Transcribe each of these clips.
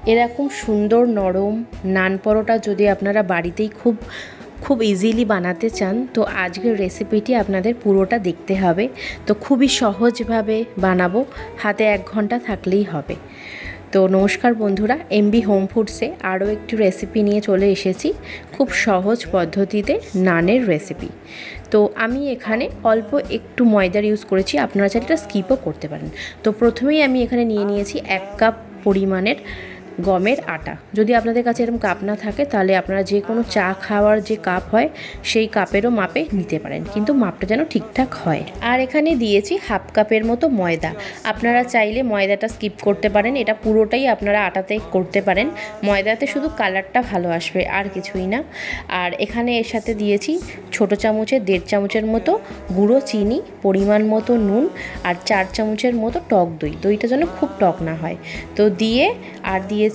এরকম সুন্দর নরম নান পরোটা যদি আপনারা বাড়িতেই খুব ইজিলি বানাতে চান, তো আজকের রেসিপিটি আপনাদের পুরোটা দেখতে হবে। তো খুবই সহজভাবে বানাবো, হাতে 1 ঘন্টা থাকলেই হবে। তো নমস্কার বন্ধুরা, এমবি হোম ফুডসে আরও একটি রেসিপি নিয়ে চলে এসেছি, খুব সহজ পদ্ধতিতে নানের রেসিপি। তো আমি এখানে অল্প একটু ময়দার ইউজ করেছি, আপনারা চাইলে এটা স্কিপও করতে পারেন। তো প্রথমেই আমি এখানে নিয়ে নিয়েছি 1 কাপ পরিমাণের গমের আটা। যদি আপনাদের কাছে এরকম কাপ না থাকে তাহলে আপনারা যে কোনো চা খাওয়ার যে কাপ হয় সেই কাপেরও মাপে নিতে পারেন, কিন্তু মাপটা যেন ঠিকঠাক হয়। আর এখানে দিয়েছি 1/2 কাপের মতো ময়দা। আপনারা চাইলে ময়দাটা স্কিপ করতে পারেন, এটা পুরোটাই আপনারা আটাতে করতে পারেন। ময়দাতে শুধু কালারটা ভালো আসবে, আর কিছুই না। আর এখানে এর সাথে দিয়েছি ছোটো চামচের 1.5 চামচের মতো গুঁড়ো চিনি, পরিমাণ মতো নুন, আর 4 চামচের মতো টক দই। দইটা যেন খুব টক না হয়। তো দিয়ে আর দিয়েছি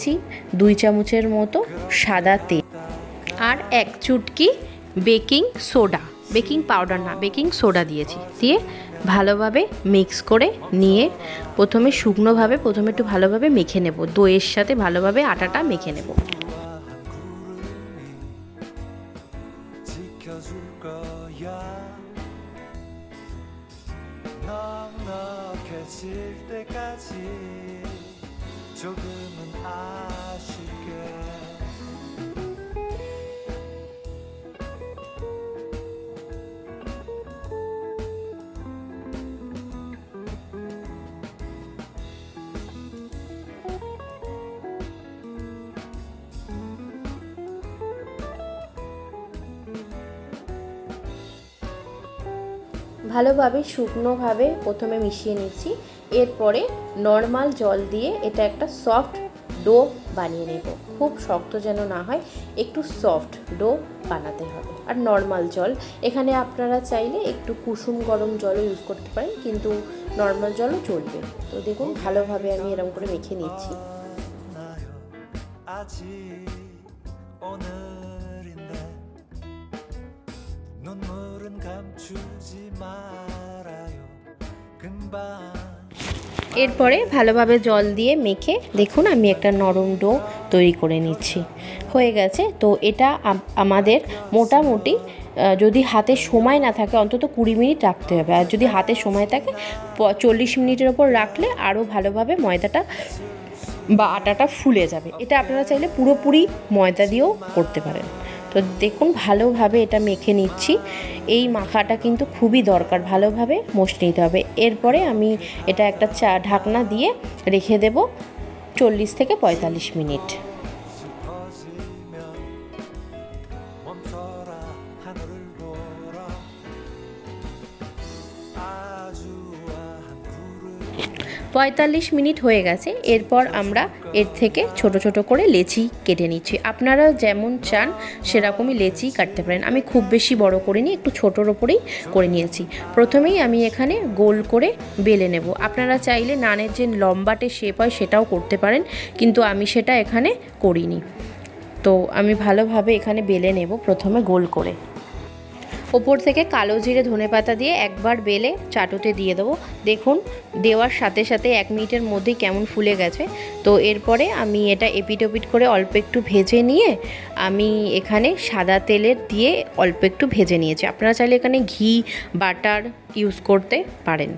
2 চামচের মতো সাদা তেল, আর 1 চুটকি বেকিং সোডা, বেকিং পাউডার না, বেকিং সোডা দিয়েছি। দিয়ে ভালোভাবে মিক্স করে নিয়ে প্রথমে শুকনোভাবে একটু ভালোভাবে মেখে নেব, দইয়ের সাথে ভালোভাবে আটাটা মেখে নেব। 조금은 아쉽게 ভালোভাবে শুকনোভাবে প্রথমে মিশিয়ে নিচ্ছি, এরপরে নর্মাল জল দিয়ে এটা একটা সফট ডো বানিয়ে নেব। খুব শক্ত যেন না হয়, একটু সফট ডো বানাতে হবে। আর নর্মাল জল, এখানে আপনারা চাইলে একটু কুসুম গরম জলও ইউজ করতে পারেন, কিন্তু নর্মাল জলও চলবে। তো দেখুন ভালোভাবে আমি এরকম করে মেখে নিচ্ছি। এরপরে ভালোভাবে জল দিয়ে মেখে দেখুন আমি একটা নরম ডো তৈরি করে নিচ্ছি, হয়ে গেছে। তো এটা আমাদের মোটামুটি যদি হাতে সময় না থাকে অন্তত 20 মিনিট রাখতে হবে, আর যদি হাতে সময় থাকে 40 মিনিটের ওপর রাখলে আরও ভালোভাবে ময়দাটা বা আটাটা ফুলে যাবে। এটা আপনারা চাইলে পুরোপুরি ময়দা দিয়েও করতে পারেন। তো দেখুন ভালোভাবে এটা মেখে নিচ্ছি। এই মাখাটা কিন্তু খুবই দরকার, ভালোভাবে মশে নিতে হবে। এরপরে আমি এটা একটা ঢাকনা দিয়ে রেখে দেব 40 থেকে 45 মিনিট। পঁয়তাল্লিশ মিনিট হয়ে গেছে। এরপর আমরা এর থেকে ছোট ছোট করে লেচি কেটে নিচ্ছি। আপনারা যেমন চান সেরকমই লেচি কাটতে পারেন। আমি খুব বেশি বড় করিনি, একটু ছোটোর ওপরেই করে নিয়েছি। প্রথমেই আমি এখানে গোল করে বেলে নেব। আপনারা চাইলে নানের যে লম্বাটে শেপ হয় সেটাও করতে পারেন, কিন্তু আমি সেটা এখানে করিনি। তো আমি ভালোভাবে এখানে বেলে নেব, প্রথমে গোল করে। ওপর থেকে কালো জিরে ধনেপাতা দিয়ে একবার বেলে চাটুতে দিয়ে দেবো। দেখুন দেওয়ার সাথে সাথে 1 মিনিটের মধ্যেই কেমন ফুলে গেছে। তো এরপরে আমি এটা এপিট ওপিট করে অল্প একটু ভেজে নিয়ে আমি এখানে সাদা তেলের দিয়ে অল্প একটু ভেজে নিয়েছি। আপনারা চাইলে এখানে ঘি বাটার ইউজ করতে পারেন।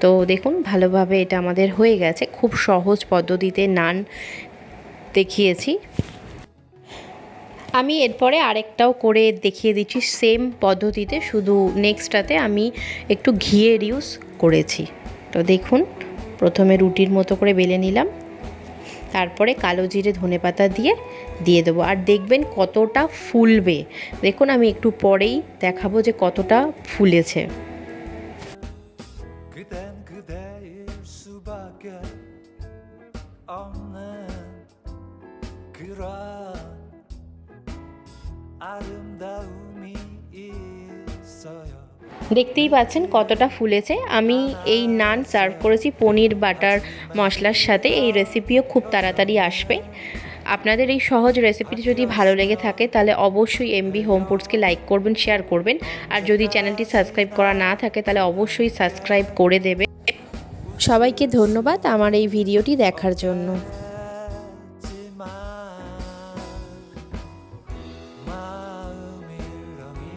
তো দেখুন ভালোভাবে এটা আমাদের হয়ে গেছে। খুব সহজ পদ্ধতিতে নান দেখিয়েছি। আমি এরপরে আরেকটাও করে দেখিয়ে দিচ্ছি সেম পদ্ধতিতে, শুধু নেক্সটটাতে আমি একটু ঘিয়ের ইউজ করেছি। তো দেখুন প্রথমে রুটির মতো করে বেলে নিলাম, তারপরে কালো জিরে ধনেপাতা দিয়ে দেবো। আর দেখবেন কতটা ফুলবে। দেখুন আমি একটু পরেই দেখাবো যে কতটা ফুলেছে। দেখতেই পাচ্ছেন কতটা ফুলেছে। আমি এই নান সার্ভ করেছি পনির বাটার মশলার সাথে। এই রেসিপিও খুব তাড়াতাড়ি আসবে। আপনাদের এই সহজ রেসিপিটি যদি ভালো লেগে থাকে তাহলে অবশ্যই এমবি হোম ফুডসকে লাইক করবেন, শেয়ার করবেন। আর যদি চ্যানেলটি সাবস্ক্রাইব করা না থাকে তাহলে অবশ্যই সাবস্ক্রাইব করে দেবে। সবাইকে ধন্যবাদ আমার এই ভিডিওটি দেখার জন্য।